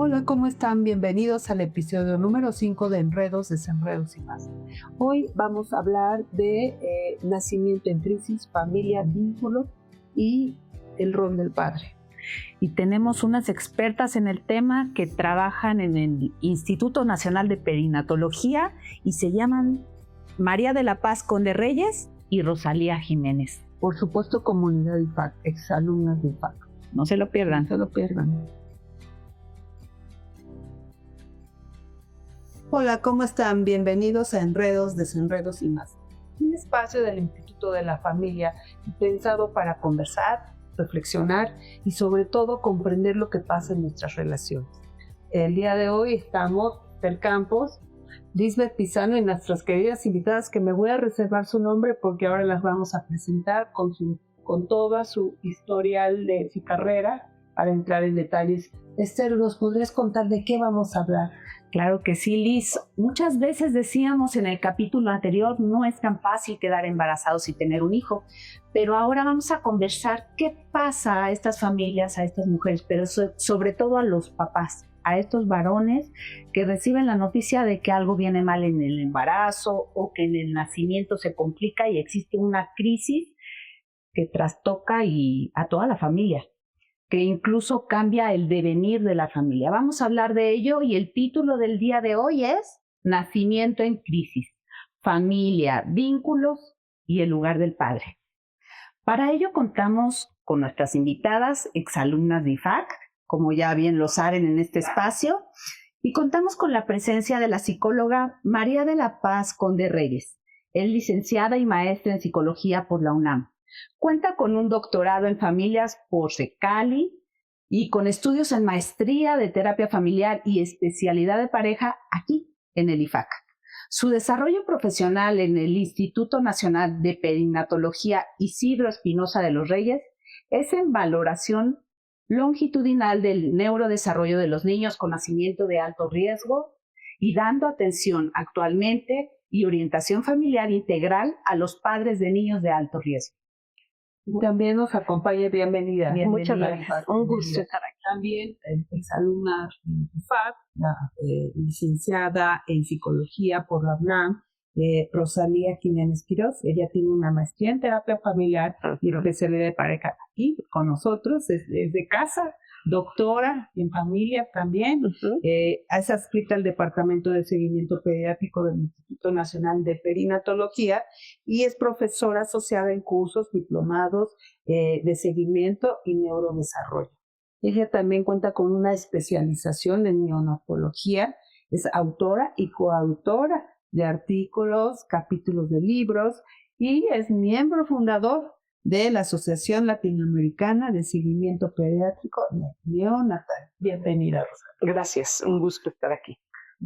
Hola, ¿cómo están? Bienvenidos al episodio número 5 de Enredos, Desenredos y más. Hoy vamos a hablar de nacimiento en crisis, familia, vínculos y el rol del padre. Y tenemos unas expertas en el tema que trabajan en el Instituto Nacional de Perinatología y se llaman María de la Paz Conde Reyes y Rosalía Jiménez. Por supuesto, comunidad IFAC, exalumnas de IFAC. No se lo pierdan. No se lo pierdan. Hola, ¿cómo están? Bienvenidos a Enredos, Desenredos y más. Un espacio del Instituto de la Familia pensado para conversar, reflexionar y sobre todo comprender lo que pasa en nuestras relaciones. El día de hoy estamos del campus, Lisbeth Pizano y nuestras queridas invitadas, que me voy a reservar su nombre porque ahora las vamos a presentar con toda su historial de su carrera para entrar en detalles. Esther, ¿nos podrías contar de qué vamos a hablar? Claro que sí, Liz. Muchas veces decíamos en el capítulo anterior, no es tan fácil quedar embarazados y tener un hijo, pero ahora vamos a conversar qué pasa a estas familias, a estas mujeres, pero sobre todo a los papás, a estos varones que reciben la noticia de que algo viene mal en el embarazo o que en el nacimiento se complica y existe una crisis que trastoca a toda la familia, que incluso cambia el devenir de la familia. Vamos a hablar de ello y el título del día de hoy es Nacimiento en crisis, familia, vínculos y el lugar del padre. Para ello contamos con nuestras invitadas, exalumnas de IFAC, como ya bien lo saben en este espacio, y contamos con la presencia de la psicóloga María de la Paz Conde Reyes. Es licenciada y maestra en psicología por la UNAM. Cuenta con un doctorado en familias por CECALI y con estudios en maestría de terapia familiar y especialidad de pareja aquí en el IFAC. Su desarrollo profesional en el Instituto Nacional de Perinatología Isidro Espinosa de los Reyes es en valoración longitudinal del neurodesarrollo de los niños con nacimiento de alto riesgo y dando atención actualmente y orientación familiar integral a los padres de niños de alto riesgo. También nos acompaña, bienvenida. Muchas gracias. Un gusto estar aquí. También exalumna de IFAC, licenciada en psicología por la UNAM, Rosalía Jiménez Quiroz. Ella tiene una maestría en terapia familiar y especialidad de pareja aquí con nosotros, desde casa. Doctora en familia también, es adscrita al Departamento de Seguimiento Pediátrico del Instituto Nacional de Perinatología y es profesora asociada en cursos diplomados de seguimiento y neurodesarrollo. Ella también cuenta con una especialización en neonatología, es autora y coautora de artículos, capítulos de libros y es miembro fundador de la Asociación Latinoamericana de Seguimiento Pediátrico Neonatal. Bienvenida, Rosa. Gracias, un gusto estar aquí.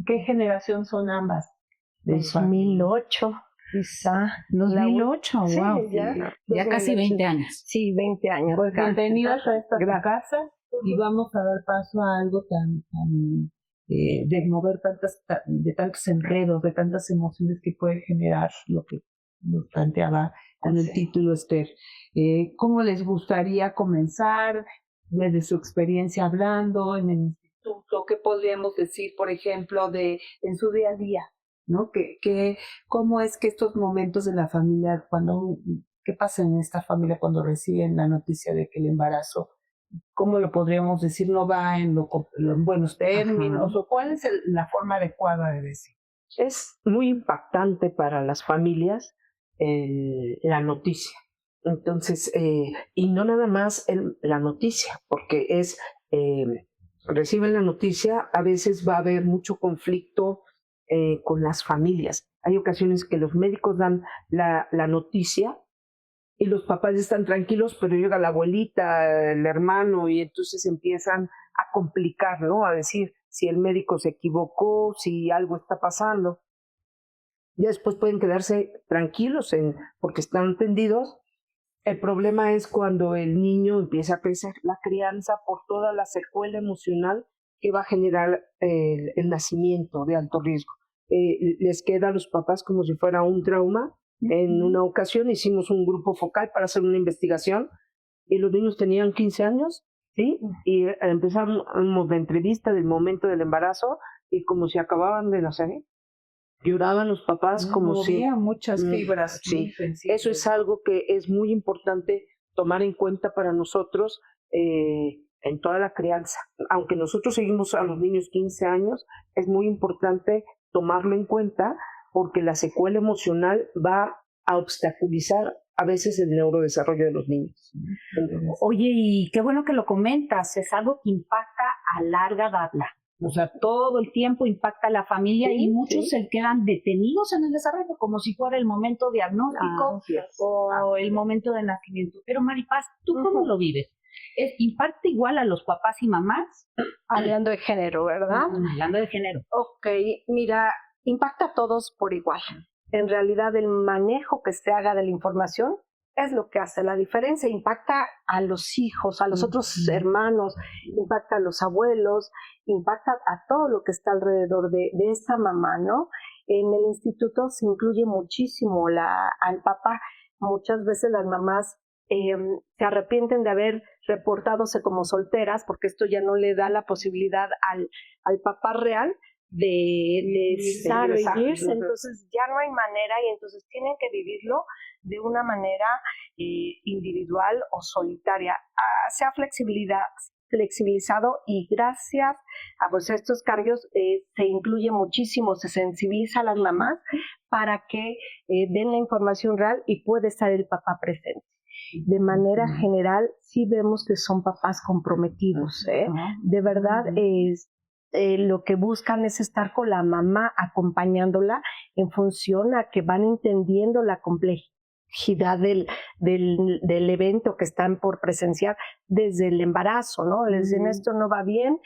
¿Qué generación son ambas? 2008, quizá. 2008, Sí, wow. Ya casi 20 años. Sí, 20 años. Pues bienvenidas a esta casa y vamos a dar paso a algo de mover tantos enredos, de tantas emociones que puede generar lo que nos planteaba con el título, Esther. ¿Cómo les gustaría comenzar desde su experiencia hablando en el instituto? ¿Qué podríamos decir, por ejemplo, en su día a día? ¿No? ¿Cómo es que estos momentos de la familia, qué pasa en esta familia cuando reciben la noticia de que el embarazo, cómo lo podríamos decir, no va en buenos términos? Ajá. ¿O cuál es la forma adecuada de decir? Es muy impactante para las familias la noticia. Entonces, y no nada más la noticia, porque reciben la noticia, a veces va a haber mucho conflicto con las familias. Hay ocasiones que los médicos dan la noticia y los papás están tranquilos, pero llega la abuelita, el hermano, y entonces empiezan a complicar, ¿no? A decir si el médico se equivocó, si algo está pasando. Ya después pueden quedarse tranquilos porque están entendidos. El problema es cuando el niño empieza a crecer, la crianza, por toda la secuela emocional que va a generar el nacimiento de alto riesgo. Les queda a los papás como si fuera un trauma. En una ocasión hicimos un grupo focal para hacer una investigación y los niños tenían 15 años ¿sí? Y empezamos la entrevista del momento del embarazo y como si acababan de nacer, lloraban los papás como si... Movía muchas fibras. Sí, eso es algo que es muy importante tomar en cuenta para nosotros en toda la crianza. Aunque nosotros seguimos a los niños 15 años, es muy importante tomarlo en cuenta porque la secuela emocional va a obstaculizar a veces el neurodesarrollo de los niños. Oye, y qué bueno que lo comentas, es algo que impacta a larga data. O sea, todo el tiempo impacta a la familia y muchos se quedan detenidos en el desarrollo como si fuera el momento diagnóstico o el momento de nacimiento. Pero Maripaz, ¿tú cómo lo vives? ¿Impacta igual a los papás y mamás? Hablando de género, ¿verdad? Hablando de género. Ok, mira, impacta a todos por igual. En realidad el manejo que se haga de la información es lo que hace la diferencia. Impacta a los hijos, a los otros hermanos, impacta a los abuelos, impacta a todo lo que está alrededor de esta mamá, ¿no? En el instituto se incluye muchísimo al papá. Muchas veces las mamás se arrepienten de haber reportadose como solteras porque esto ya no le da la posibilidad al papá real de irse, entonces ya no hay manera y entonces tienen que vivirlo de una manera individual o solitaria. Se ha flexibilizado y gracias a pues, estos cambios se incluye muchísimo, se sensibiliza a las mamás para que den la información real y puede estar el papá presente. De manera general sí vemos que son papás comprometidos, de verdad lo que buscan es estar con la mamá acompañándola en función a que van entendiendo la complejidad del evento que están por presenciar desde el embarazo, ¿no? Les dicen esto no va bien,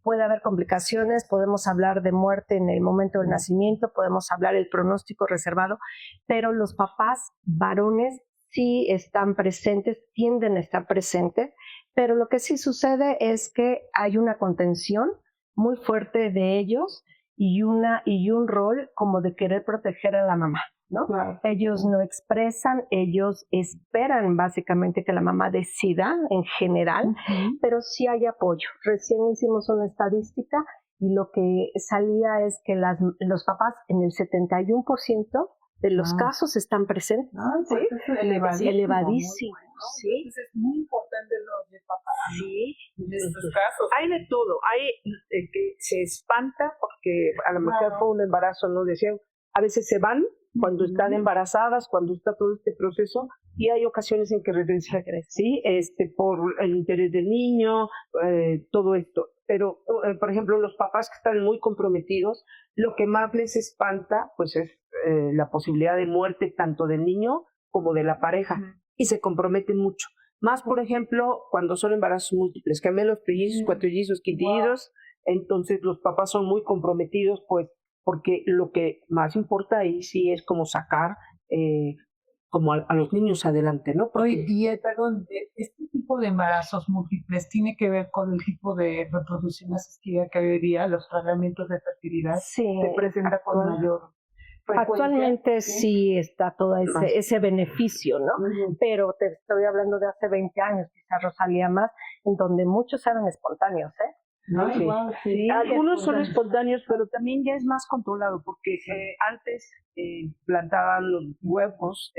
puede haber complicaciones, podemos hablar de muerte en el momento del nacimiento, podemos hablar del pronóstico reservado, pero los papás varones sí están presentes, tienden a estar presentes, pero lo que sí sucede es que hay una contención muy fuerte de ellos y un rol como de querer proteger a la mamá, ¿no? Claro. Ellos no expresan, ellos esperan básicamente que la mamá decida en general, pero sí hay apoyo. Recién hicimos una estadística y lo que salía es que los papás en el 71% de los casos están presentes. ¿Sí? Es elevadísimo. ¿No? Sí. Entonces es muy importante lo de papá. Sí. En estos casos. Hay de todo. Hay que se espanta porque a lo mejor fue un embarazo no deseado. A veces se van cuando están embarazadas, cuando está todo este proceso, y hay ocasiones en que regresan, ¿sí? Por el interés del niño, todo esto. Pero, por ejemplo, los papás que están muy comprometidos, lo que más les espanta, pues es la posibilidad de muerte tanto del niño como de la pareja, y se comprometen mucho. Más, por ejemplo, cuando son embarazos múltiples, gemelos, trillizos, cuatrillizos, quintillizos, entonces los papás son muy comprometidos, pues, porque lo que más importa ahí sí es como sacar como a los niños adelante, ¿no? Oye, perdón, este tipo de embarazos múltiples tiene que ver con el tipo de reproducción asistida que hoy día los tratamientos de fertilidad se presenta con mayor frecuencia. Actualmente sí está todo ese beneficio, ¿no? Pero te estoy hablando de hace 20 años, quizás Rosalía más, en donde muchos eran espontáneos, No, sí. igual, sí. Algunos son espontáneos, pero también ya es más controlado, porque antes plantaban los huevos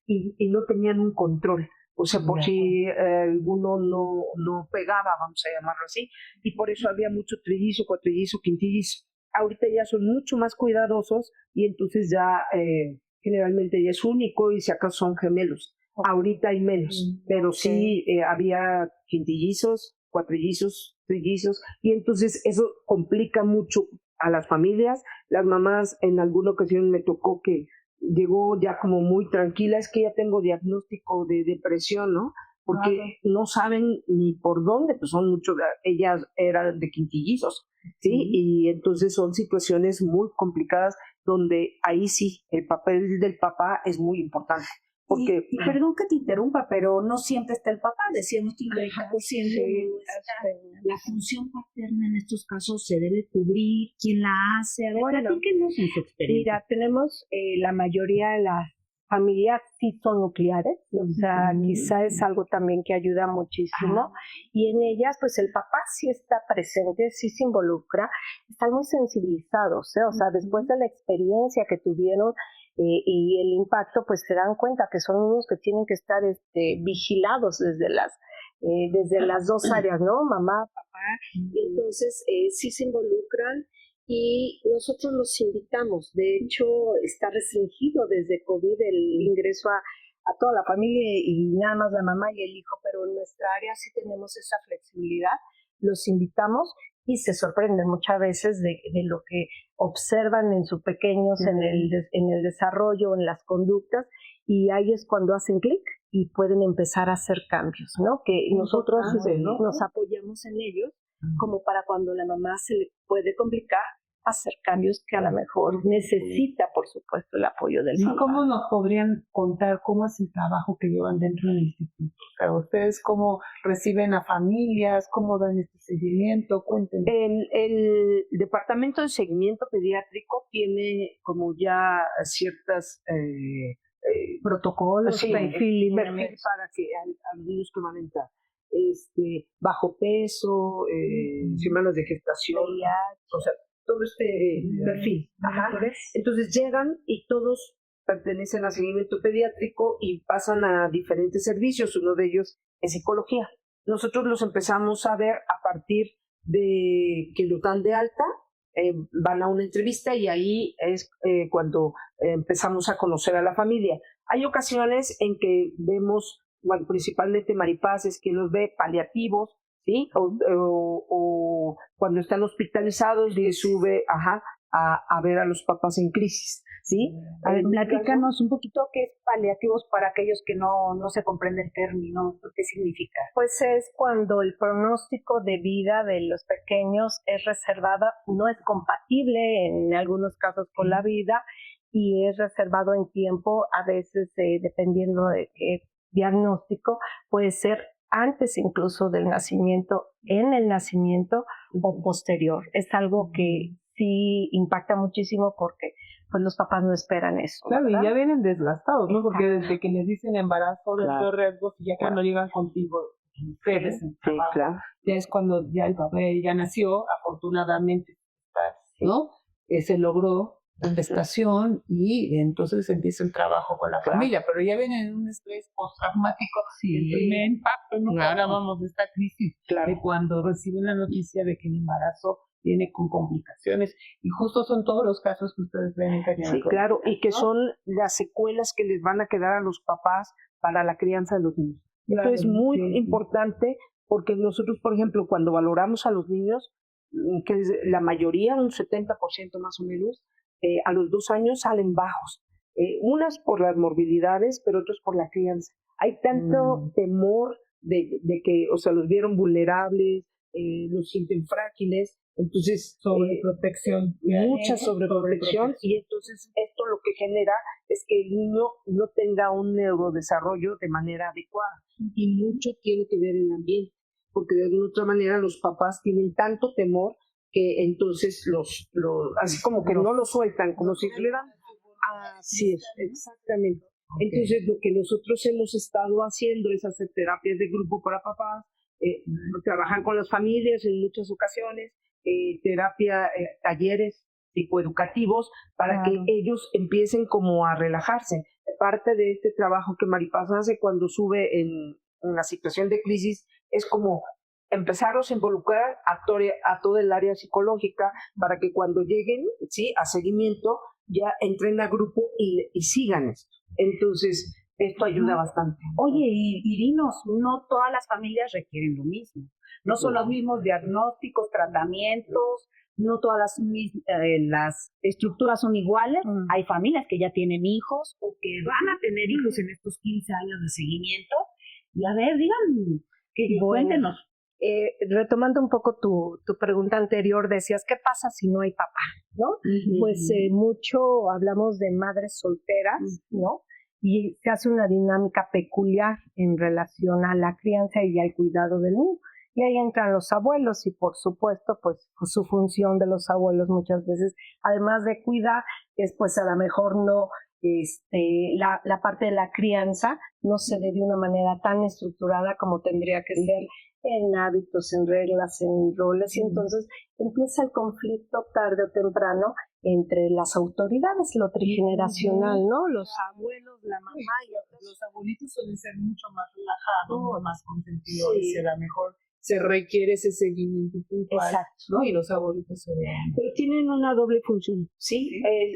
y no tenían un control. O sea, por si alguno no pegaba, vamos a llamarlo así, y por eso había mucho trillizo, cuatrillizo, quintillizo. Ahorita ya son mucho más cuidadosos y entonces ya generalmente ya es único y si acaso son gemelos. Ahorita hay menos, pero sí había quintillizos, cuatrillizos, trillizos, y entonces eso complica mucho a las familias. Las mamás, en alguna ocasión me tocó que llegó ya como muy tranquila, es que ya tengo diagnóstico de depresión, ¿no? Porque no saben ni por dónde, pues son muchos, ellas eran de quintillizos, ¿sí? Y entonces son situaciones muy complicadas donde ahí sí, el papel del papá es muy importante. Porque, y perdón que te interrumpa, pero no siempre está el papá, decíamos que el 30% la función paterna en estos casos se debe cubrir, ¿quién la hace? A ver, bueno, platíquenos en su experiencia. Mira, tenemos la mayoría de las familias sí son nucleares, o sea, quizá es algo también que ayuda muchísimo, y en ellas pues el papá sí está presente, sí se involucra, están muy sensibilizados, o sea, después de la experiencia que tuvieron y el impacto, pues se dan cuenta que son unos que tienen que estar vigilados desde las dos áreas, ¿no? Mamá, papá, y entonces sí se involucran. Y nosotros los invitamos, de hecho está restringido desde COVID el ingreso a toda la familia y nada más la mamá y el hijo, pero en nuestra área sí tenemos esa flexibilidad, los invitamos y se sorprenden muchas veces de lo que observan en sus pequeños, en el desarrollo, en las conductas, y ahí es cuando hacen clic y pueden empezar a hacer cambios, ¿no? Que nosotros nos apoyamos en ellos, como para cuando la mamá se le puede complicar, hacer cambios que a lo mejor necesita, por supuesto, el apoyo del papá. ¿Cómo nos podrían contar cómo es el trabajo que llevan dentro del instituto? O sea, ¿ustedes cómo reciben a familias? ¿Cómo dan este seguimiento? Cuéntenos. El Departamento de Seguimiento Pediátrico tiene como ya ciertas protocolos, perfil para que a los niños que van a entrar. Bajo peso, semanas de gestación, o sea, todo perfil. Entonces llegan y todos pertenecen a seguimiento pediátrico y pasan a diferentes servicios. Uno de ellos es psicología. Nosotros los empezamos a ver a partir de que los dan de alta, van a una entrevista y ahí es cuando empezamos a conocer a la familia. Hay ocasiones en que vemos, bueno, principalmente Maripaz es quien los ve, paliativos, ¿sí? O cuando están hospitalizados y sube a ver a los papás en crisis, ¿sí? A ver, platícanos un poquito qué es paliativos para aquellos que no se comprende el término, ¿qué significa? Pues es cuando el pronóstico de vida de los pequeños es reservada, no es compatible en algunos casos con la vida y es reservado en tiempo, a veces dependiendo de qué diagnóstico, puede ser antes incluso del nacimiento, en el nacimiento o posterior. Es algo que sí impacta muchísimo porque pues los papás no esperan eso. Claro, ¿verdad? y ya vienen desgastados, ¿no? Porque desde que les dicen embarazo, de riesgos, y ya cuando llegan contigo, ustedes, claro. ya es cuando ya el bebé ya nació, afortunadamente, ¿no? Se logró la gestación y entonces empieza el trabajo con la familia, pero ya vienen en un estrés postraumático, el primer impacto, ¿no? Ahora vamos de esta crisis de cuando reciben la noticia de que el embarazo viene con complicaciones, y justo son todos los casos que ustedes ven en Cañón. Sí, claro, y que son las secuelas que les van a quedar a los papás para la crianza de los niños. Claro, esto es muy importante porque nosotros, por ejemplo, cuando valoramos a los niños, que es la mayoría, un 70% más o menos, a los 2 años salen bajos. Unas por las morbilidades, pero otras por la crianza. Hay tanto temor de que, o sea, los vieron vulnerables, los sienten frágiles, entonces sobreprotección, mucha sobreprotección, y entonces esto lo que genera es que el niño no tenga un neurodesarrollo de manera adecuada, y mucho tiene que ver el ambiente, porque de alguna otra manera los papás tienen tanto temor que entonces así como que no lo sueltan, como si fueran. Así es, exactamente. Entonces lo que nosotros hemos estado haciendo es hacer terapias de grupo para papás, trabajar con las familias en muchas ocasiones, talleres psicoeducativos para que ellos empiecen como a relajarse. Parte de este trabajo que Maripaz hace cuando sube en la situación de crisis es como empezarlos a involucrar a todo el área psicológica para que cuando lleguen a seguimiento ya entren a grupo y sigan esto. Entonces esto ayuda bastante. Oye, y dinos, no todas las familias requieren lo mismo. No son los mismos diagnósticos, tratamientos, no todas las estructuras son iguales. Hay familias que ya tienen hijos o que van a tener hijos en estos 15 años de seguimiento. Y a ver, digan, cuéntenos. Retomando un poco tu pregunta anterior, decías, ¿qué pasa si no hay papá? ¿No? Pues mucho hablamos de madres solteras, ¿no? Y se hace una dinámica peculiar en relación a la crianza y al cuidado del niño. Y ahí entran los abuelos y por supuesto pues su función de los abuelos muchas veces, además de cuidar, es pues a lo mejor no la parte de la crianza no se ve de una manera tan estructurada como tendría que ser en hábitos, en reglas, en roles, y entonces empieza el conflicto tarde o temprano entre las autoridades, lo trigeneracional, ¿no? Los abuelos, la mamá y los abuelitos suelen ser mucho más relajados, más consentidos, y se da mejor, se requiere ese seguimiento puntual. Exacto. ¿No? Y los abuelitos se ven. Pero tienen una doble función, ¿sí?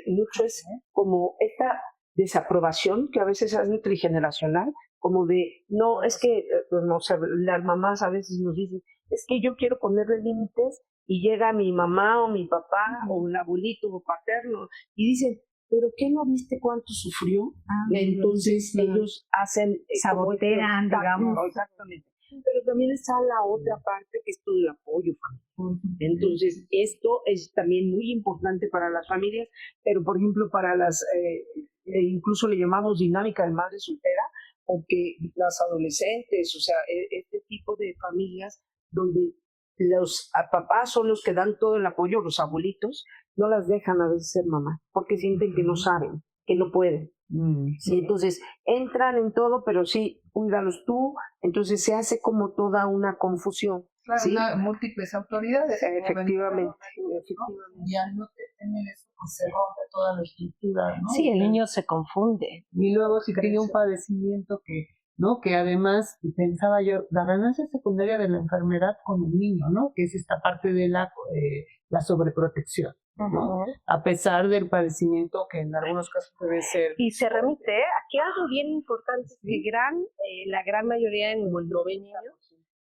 Mucho es como esta desaprobación que a veces es trigeneracional, como de, no, es que, no sé, las mamás a veces nos dicen, es que yo quiero ponerle límites, y llega mi mamá o mi papá o un abuelito o paterno y dicen, ¿pero qué no viste cuánto sufrió? Entonces ellos hacen... sabotean, digamos. Exactamente. Pero también está la otra parte, que es todo el apoyo familiar. Entonces, esto es también muy importante para las familias, pero por ejemplo para las, incluso le llamamos dinámica de madre soltera, o que las adolescentes, o sea, este tipo de familias donde los papás son los que dan todo el apoyo, los abuelitos, no las dejan a veces ser mamá, porque sienten que no saben, que no pueden. Sí, entonces entran en todo, pero sí, cuídalos tú, entonces se hace como toda una confusión. Claro, ¿sí? Múltiples autoridades. Efectivamente. Y al no tener eso, pues se rompe toda la estructura, ¿no? Sí, el niño se confunde. Y luego si tiene un padecimiento que además, pensaba yo, la ganancia secundaria de la enfermedad con el niño, ¿no? Que es esta parte de la sobreprotección, ¿no? A pesar del padecimiento que en algunos casos puede ser. Y se remite, aquí algo bien importante, es que la gran mayoría, en el 90%,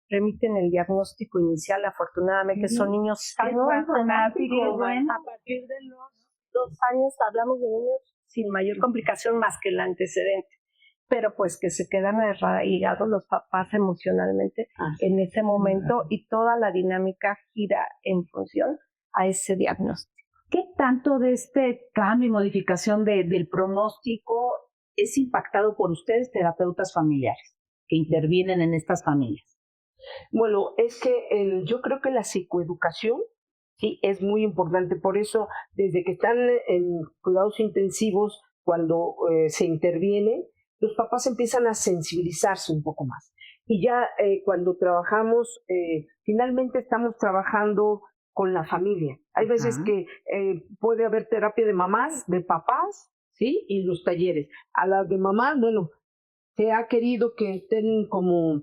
remiten el diagnóstico inicial, afortunadamente, son niños sanos, a partir de los 2 años hablamos de niños sin mayor complicación más que el antecedente, pero pues que se quedan arraigados los papás emocionalmente en ese momento, y toda la dinámica gira en función a ese diagnóstico. ¿Qué tanto de este cambio y modificación del pronóstico es impactado por ustedes, terapeutas familiares, que intervienen en estas familias? Bueno, es que yo creo que la psicoeducación sí es muy importante. Por eso, desde que están en cuidados intensivos, cuando se interviene, los papás empiezan a sensibilizarse un poco más. Y ya cuando trabajamos, finalmente estamos trabajando con la familia. Hay veces que puede haber terapia de mamás, de papás, ¿sí? Y los talleres. A las de mamás, bueno, se ha querido que estén como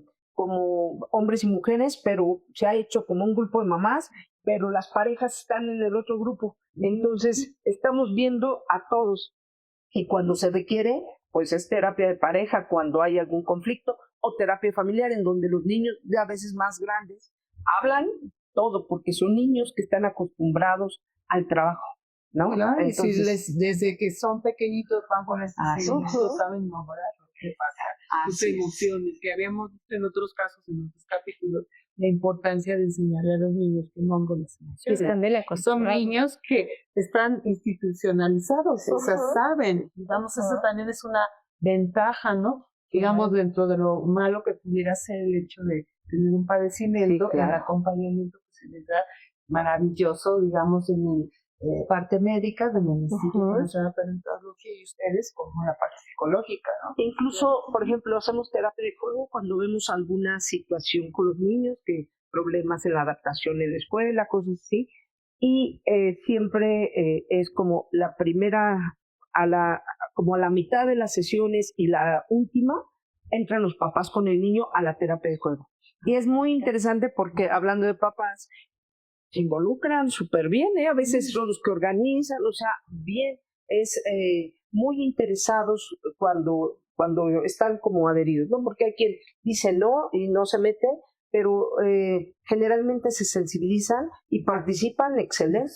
hombres y mujeres, pero se ha hecho como un grupo de mamás, pero las parejas están en el otro grupo. Entonces, estamos viendo a todos. Y cuando se requiere, pues es terapia de pareja cuando hay algún conflicto, o terapia familiar en donde los niños, ya a veces más grandes, hablan todo, porque son niños que están acostumbrados al trabajo, ¿no? Claro, entonces, y desde que son pequeñitos van con estos sentimientos, saben mejorar lo que pasa, sus emociones, que habíamos visto en otros casos, en otros capítulos, la importancia de enseñarle a los niños que no con las emociones. Son niños que están institucionalizados, o sea, saben, digamos, eso también es una ventaja, ¿no? Digamos, dentro de lo malo que pudiera ser el hecho de tener un padecimiento, el acompañamiento que se les da, maravilloso, digamos, en mi parte médica de mi Instituto Nacional de Paleontología, y ustedes como la parte psicológica, ¿no? Incluso, por ejemplo, hacemos terapia de juego cuando vemos alguna situación con los niños, que problemas en la adaptación en la escuela, cosas así, y siempre es como la primera, como a la mitad de las sesiones y la última, entran los papás con el niño a la terapia de juego. Y es muy interesante porque, hablando de papás, se involucran súper bien, a veces son los que organizan, o sea, bien, es muy interesados cuando están como adheridos, ¿no? Porque hay quien dice no y no se mete, pero generalmente se sensibilizan y participan excelente.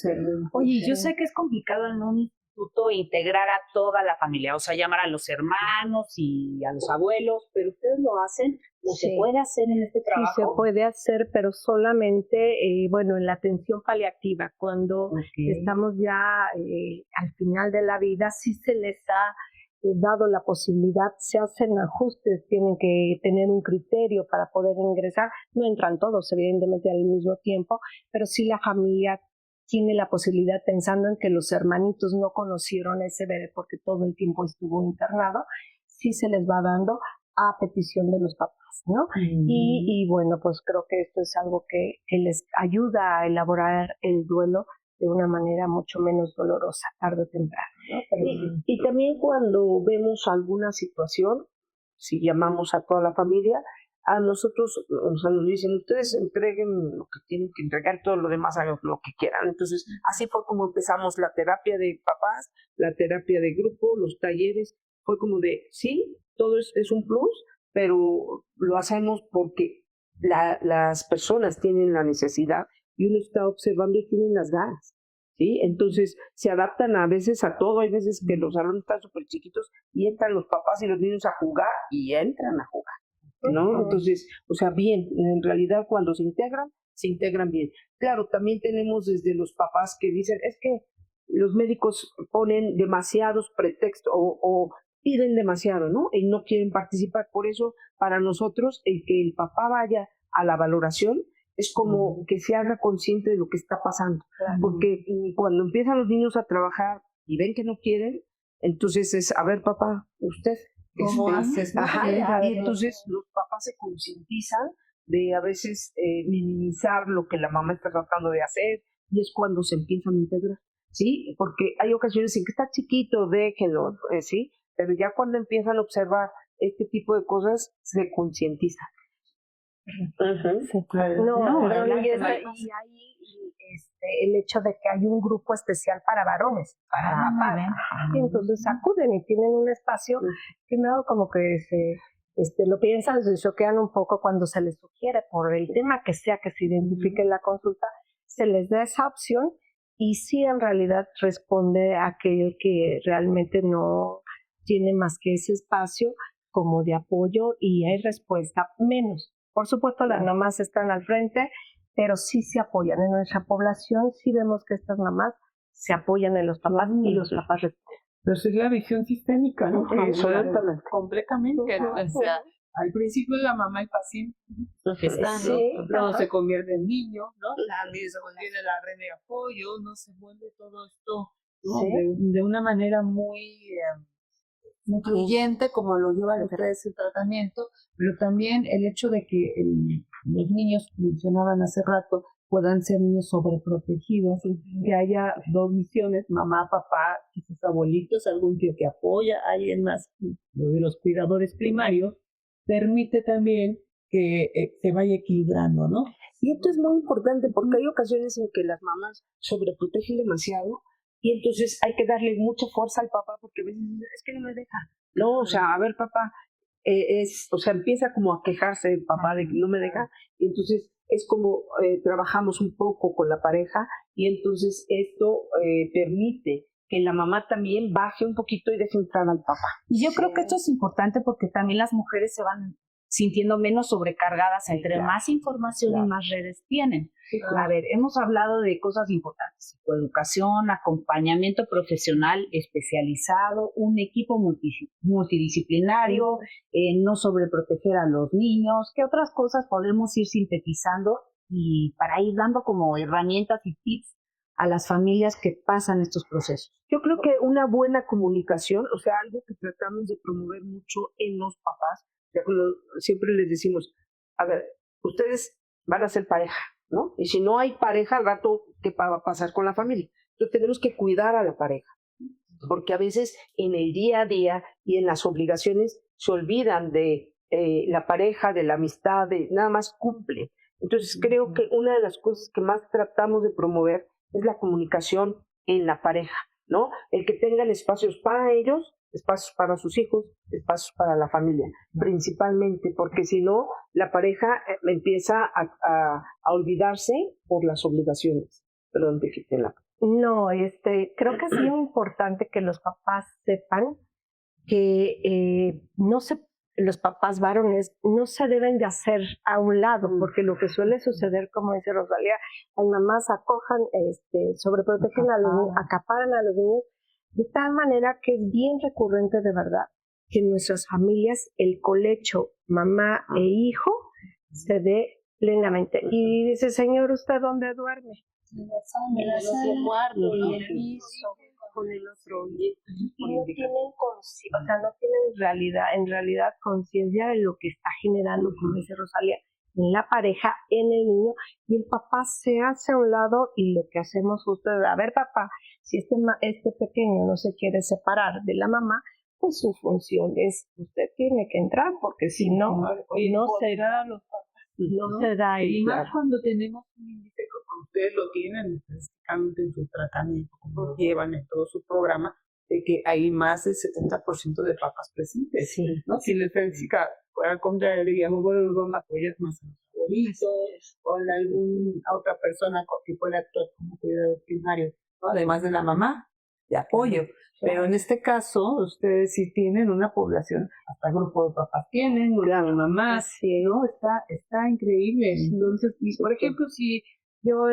Oye, yo sé que es complicado en un instituto integrar a toda la familia, o sea, llamar a los hermanos y a los abuelos, pero ustedes lo hacen, ¿o se puede hacer en este trabajo? Sí, se puede hacer, pero solamente, en la atención paliativa, cuando estamos ya al final de la vida, sí se les ha dado la posibilidad, se hacen ajustes, tienen que tener un criterio para poder ingresar, no entran todos evidentemente al mismo tiempo, pero sí la familia tiene la posibilidad, pensando en que los hermanitos no conocieron ese bebé porque todo el tiempo estuvo internado, sí se les va dando a petición de los papás, ¿no? Y bueno, pues creo que esto es algo que les ayuda a elaborar el duelo de una manera mucho menos dolorosa, tarde o temprano, ¿no? Pero, y también cuando vemos alguna situación, si llamamos a toda la familia, a nosotros, o sea, nos dicen, ustedes entreguen lo que tienen que entregar, todo lo demás hagan lo que quieran. Entonces, así fue como empezamos la terapia de papás, la terapia de grupo, los talleres. Fue como de, sí, todo es un plus, pero lo hacemos porque las personas tienen la necesidad y uno está observando y tienen las ganas, ¿sí? Entonces, se adaptan a veces a todo. Hay veces que los salones están súper chiquitos y entran los papás y los niños a jugar y entran a jugar, ¿no? Entonces, o sea, bien, en realidad cuando se integran bien. Claro, también tenemos desde los papás que dicen, es que los médicos ponen demasiados pretextos o piden demasiado, ¿no? Y no quieren participar. Por eso, para nosotros, el que el papá vaya a la valoración es como que se haga consciente de lo que está pasando. Porque cuando empiezan los niños a trabajar y ven que no quieren, entonces es, a ver, papá, usted... ¿Cómo haces? Y entonces los papás se concientizan de a veces minimizar lo que la mamá está tratando de hacer, y es cuando se empiezan a integrar, ¿sí? Porque hay ocasiones en que está chiquito, déjenlo, ¿sí? Pero ya cuando empiezan a observar este tipo de cosas, se concientizan. Sí, claro. Y ahí el hecho de que hay un grupo especial para varones, para papás. Y entonces acuden y tienen un espacio. Primero como que lo piensan, se choquean un poco cuando se les sugiere, por el tema que sea que se identifique en la consulta, se les da esa opción, y sí, en realidad responde a aquel que realmente no tiene más que ese espacio como de apoyo, y hay respuesta menos. Por supuesto, las mamás están al frente, pero sí se apoyan. En nuestra población sí vemos que estas mamás se apoyan en los papás y los papás responden. Pero es la visión sistémica, ¿no? Absolutamente. Completamente. O sea, al principio la mamá y paciente están, Sí, luego se convierte en niño, ¿no? También se convierte en la red de apoyo, no se vuelve todo esto, ¿no? Sí. De una manera muy incluyente, como lo llevan ustedes el tratamiento, pero también el hecho de que los niños, mencionaban hace rato, puedan ser niños sobreprotegidos, que haya dos visiones, mamá, papá, quizás abuelitos, algún tío que apoya, alguien más, lo de los cuidadores primarios, permite también que se vaya equilibrando, ¿no? Y esto es muy importante porque hay ocasiones en que las mamás sobreprotegen demasiado, y entonces hay que darle mucha fuerza al papá porque a veces dicen, es que no me deja. No, o sea, a ver, papá, o sea, empieza como a quejarse el papá de que no me deja, y entonces es como trabajamos un poco con la pareja, y entonces esto permite que la mamá también baje un poquito y deje entrar al papá. Y yo creo que esto es importante porque también las mujeres se van sintiendo menos sobrecargadas entre más información y más redes tienen. A ver, hemos hablado de cosas importantes: psicoeducación, acompañamiento profesional especializado, un equipo multidisciplinario, no sobreproteger a los niños. ¿Qué otras cosas podemos ir sintetizando y para ir dando como herramientas y tips a las familias que pasan estos procesos? Yo creo que una buena comunicación, o sea, algo que tratamos de promover mucho en los papás, siempre les decimos, a ver, ustedes van a ser pareja, ¿no? Y si no hay pareja, al rato, ¿qué va a pasar con la familia? Entonces tenemos que cuidar a la pareja, porque a veces en el día a día y en las obligaciones se olvidan de la pareja, de la amistad, de nada más cumplen. Entonces creo que una de las cosas que más tratamos de promover es la comunicación en la pareja, ¿no? El que tengan espacios para ellos, espacios para sus hijos, espacios para la familia, principalmente, porque si no, la pareja empieza a olvidarse por las obligaciones. Perdón, te quité la... No, creo que es bien importante que los papás sepan que los papás varones no se deben de hacer a un lado, porque lo que suele suceder, como dice Rosalía, las mamás acojan, sobreprotegen a los niños, acaparan a los niños, de tal manera que es bien recurrente de verdad que en nuestras familias el colecho mamá e hijo se dé plenamente. Y dice, señor, ¿usted dónde duerme? En el otro cuarto, en el piso, con el otro oído. Y no tienen conciencia, o sea, no tienen en realidad conciencia de lo que está generando, como dice Rosalía, en la pareja, en el niño, y el papá se hace a un lado y lo que hacemos justo es, a ver papá, si este pequeño no se quiere separar de la mamá, pues su función es, usted tiene que entrar, porque si no, no se da los papás, no se da. Y más cuando tenemos un índice, como ustedes lo tienen específicamente en su tratamiento, como lo llevan en todo su programa, de que hay más del 70% de papás presentes. Sí. ¿No? Si les verifica, al contrario, digamos, bueno, los apoyas más en los favoritos, o en alguna otra persona que pueda actuar como cuidador primario, ¿no? Además de la mamá, de apoyo. Pero en este caso, ustedes sí tienen una población, hasta grupo de papás tienen, una de mamás, ¿no? Está increíble. Entonces, por ejemplo, si yo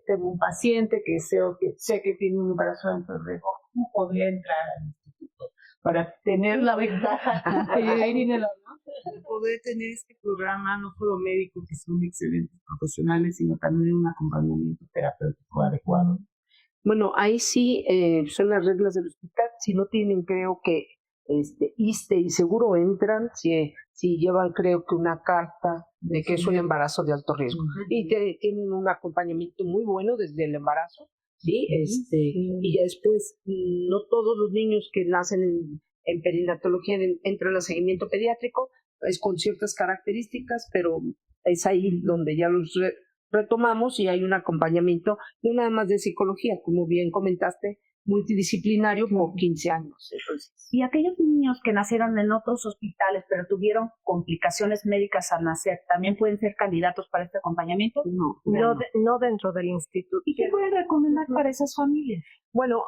tengo un paciente que sé que tiene un embarazo en riesgo, ¿cómo podría entrar al instituto? Para tener la ventaja de poder tener este programa, no solo médicos que son excelentes profesionales, sino también un acompañamiento terapéutico adecuado. Bueno, ahí sí son las reglas del hospital. Si no tienen, creo que ISSSTE y seguro entran, si llevan, creo que una carta de que es un embarazo de alto riesgo. Y tienen un acompañamiento muy bueno desde el embarazo, ¿sí? Y ya después, no todos los niños que nacen en perinatología entran al seguimiento pediátrico, es con ciertas características, pero es ahí donde ya los retomamos y hay un acompañamiento, no nada más de psicología, como bien comentaste, multidisciplinario por 15 años. Entonces, Y aquellos niños que nacieron en otros hospitales pero tuvieron complicaciones médicas al nacer, ¿también pueden ser candidatos para este acompañamiento? No dentro del instituto. ¿Y qué pueden recomendar para esas familias? bueno,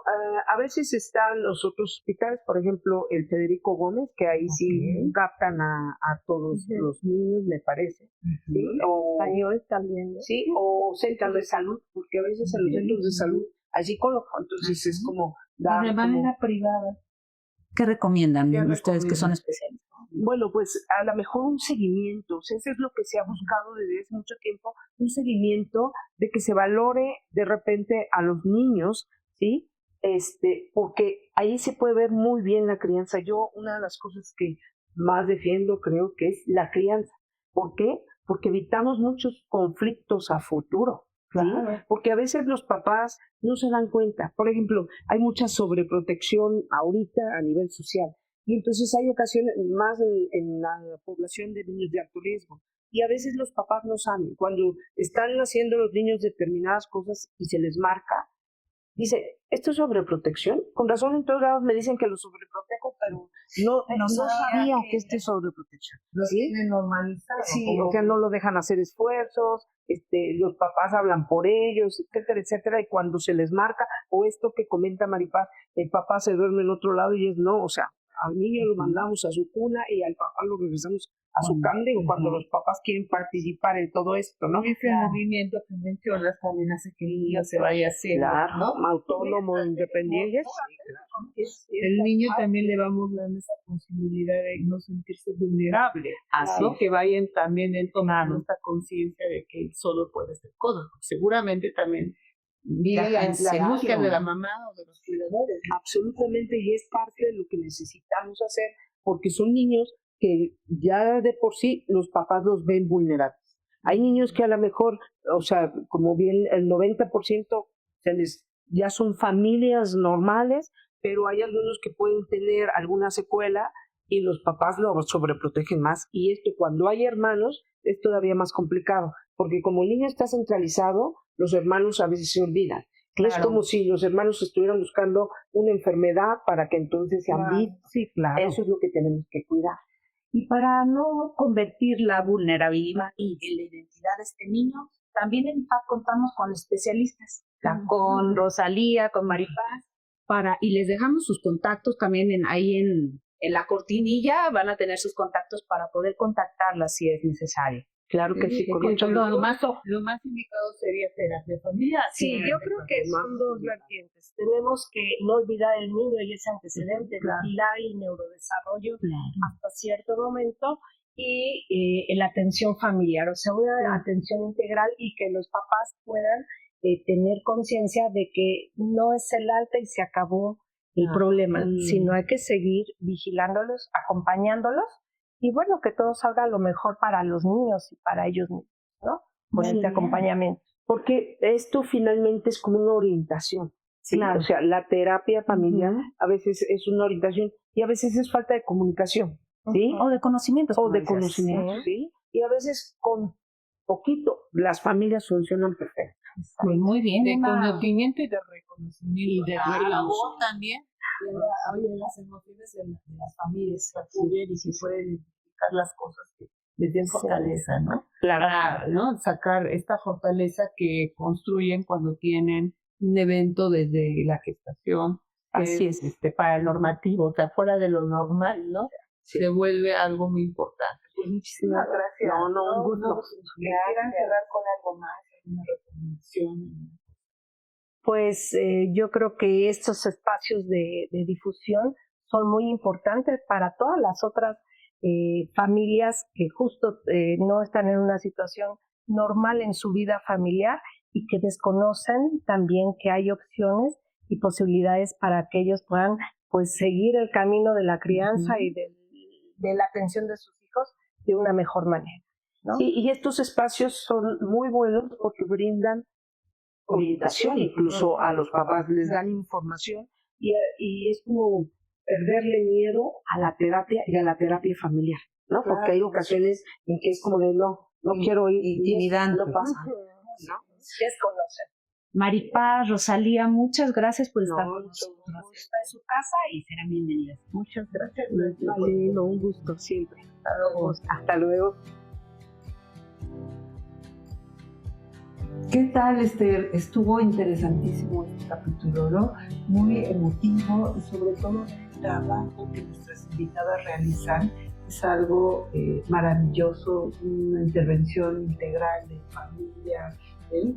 a veces están los otros hospitales, por ejemplo, el Federico Gómez, que ahí sí captan a todos los niños, me parece. ¿Sí? O Español también. sí, o centros de salud, porque a veces en los centros de salud hay psicólogo, entonces es como dar De manera privada. ¿Qué recomiendan ustedes que son especialistas? bueno, pues a lo mejor un seguimiento, o sea, eso es lo que se ha buscado desde hace mucho tiempo, un seguimiento de que se valore de repente a los niños, ¿sí? Porque ahí se puede ver muy bien la crianza. Yo, una de las cosas que más defiendo creo que es la crianza. ¿Por qué? Porque evitamos muchos conflictos a futuro. ¿Sí? Claro. Porque a veces los papás no se dan cuenta. Por ejemplo, hay mucha sobreprotección ahorita a nivel social y entonces hay ocasiones más en la población de niños de alto riesgo y a veces los papás no saben. Cuando están haciendo los niños determinadas cosas y se les marca, dice, ¿esto es sobreprotección? Con razón en todos lados me dicen que lo sobreprotejo, pero no sabía que esto es sobreprotección. Lo tienen normalizado. Sí, o sea, no lo dejan hacer esfuerzos, los papás hablan por ellos, etcétera, etcétera, y cuando se les marca, o esto que comenta Maripaz, el papá se duerme en otro lado y es no, o sea, al niño lo mandamos a su cuna y al papá lo regresamos a su cama, cuando los papás quieren participar en todo esto, ¿no? Ese movimiento que mencionas también hace que el niño se vaya haciendo, claro, ¿no? Autónomo, independiente. El niño también le vamos dando esa posibilidad de no sentirse vulnerable, ¿no? Que vayan también tomando esta conciencia de que él solo puede ser cosas. Seguramente también vive en busca de la mamá o de los cuidadores. Absolutamente, y es parte de lo que necesitamos hacer, porque son niños que ya de por sí los papás los ven vulnerables. Hay niños que a lo mejor, o sea, como bien el 90% ya son familias normales, pero hay algunos que pueden tener alguna secuela y los papás lo sobreprotegen más. Y esto, cuando hay hermanos, es todavía más complicado, porque como el niño está centralizado, los hermanos a veces se olvidan. Claro. Es como si los hermanos estuvieran buscando una enfermedad para que entonces sean vivos. Sí, claro. Eso es lo que tenemos que cuidar. Y para no convertir la vulnerabilidad en la identidad de este niño, también en IPAP contamos con especialistas, con Rosalía, con Maripaz, y les dejamos sus contactos también ahí en la cortinilla, van a tener sus contactos para poder contactarlas si es necesario. Claro que sí, con mucho lo más indicado sería terapia familiar. Sí, yo creo que son dos vertientes. Tenemos que no olvidar el niño y ese antecedente, vigilar el neurodesarrollo hasta cierto momento, y la atención familiar, o sea, una atención integral y que los papás puedan tener conciencia de que no es el alta y se acabó el problema, sino hay que seguir vigilándolos, acompañándolos y bueno, que todo salga lo mejor para los niños y para ellos mismos, ¿no? Con este acompañamiento. Porque esto finalmente es como una orientación. ¿Sí? Claro. O sea, la terapia familiar a veces es una orientación y a veces es falta de comunicación, ¿sí? O de conocimientos. O de conocimiento, ¿sí? Y a veces con poquito las familias funcionan perfecto. Pues muy bien. De conocimiento y de reconocimiento. Y de relajo también. Oye, las emociones de las familias acuden y se pueden identificar las cosas que les den fortaleza, ¿no? Para, ¿no? Sacar esta fortaleza que construyen cuando tienen un evento desde la gestación. Así es. Para el normativo, o sea, fuera de lo normal, ¿no? Sí. Se vuelve algo muy importante. Pues muchísimas gracias. No, un gusto. ¿Quieran cerrar con algo más? ¿Una recomendación? Pues yo creo que estos espacios de difusión son muy importantes para todas las otras familias que justo no están en una situación normal en su vida familiar y que desconocen también que hay opciones y posibilidades para que ellos puedan pues seguir el camino de la crianza y de la atención de sus hijos de una mejor manera, ¿no? Y estos espacios son muy buenos porque brindan orientación, incluso a los papás les dan información y es como perderle miedo a la terapia y a la terapia familiar, ¿no? Claro. Porque hay ocasiones en que es como de no quiero ir, Intimidante. no pasa, ¿no? Desconocen. Maripaz, Rosalía, muchas gracias por estar No, con nosotros. Esta es su casa y serán bienvenidas. Muchas gracias. Vale, un gusto siempre. Hasta luego. ¿Qué tal, Esther? Estuvo interesantísimo este capítulo, ¿no? Muy emotivo y sobre todo el trabajo que nuestras invitadas realizan es algo maravilloso, una intervención integral de familia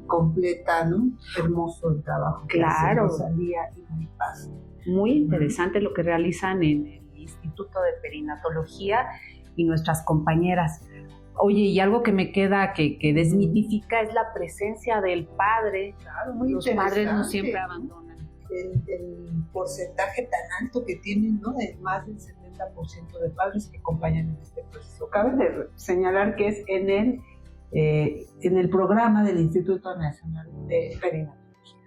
completa, ¿no? Hermoso el trabajo que hace Rosalía y Maripaz. Muy interesante lo que realizan en el Instituto de Perinatología y nuestras compañeras. Oye, y algo que me queda que desmitifica es la presencia del padre. Claro, muy Los padres no interesante. siempre abandonan. El porcentaje tan alto que tienen, ¿no? De más del 70% de padres que acompañan en este proceso. Cabe de señalar que es en el programa del Instituto Nacional de Perinatología,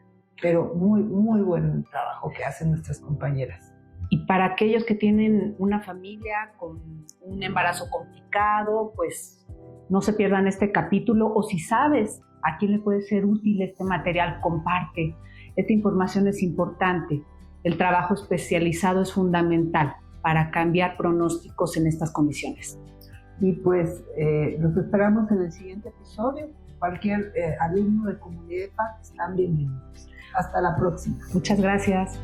pero muy, muy buen el trabajo que hacen nuestras compañeras. Y para aquellos que tienen una familia con un embarazo complicado, pues no se pierdan este capítulo, o si sabes a quién le puede ser útil este material, comparte. Esta información es importante. El trabajo especializado es fundamental para cambiar pronósticos en estas condiciones. Y pues los esperamos en el siguiente episodio. Cualquier alumno de Comunidad de Paz están bienvenidos. Hasta la próxima. Muchas gracias.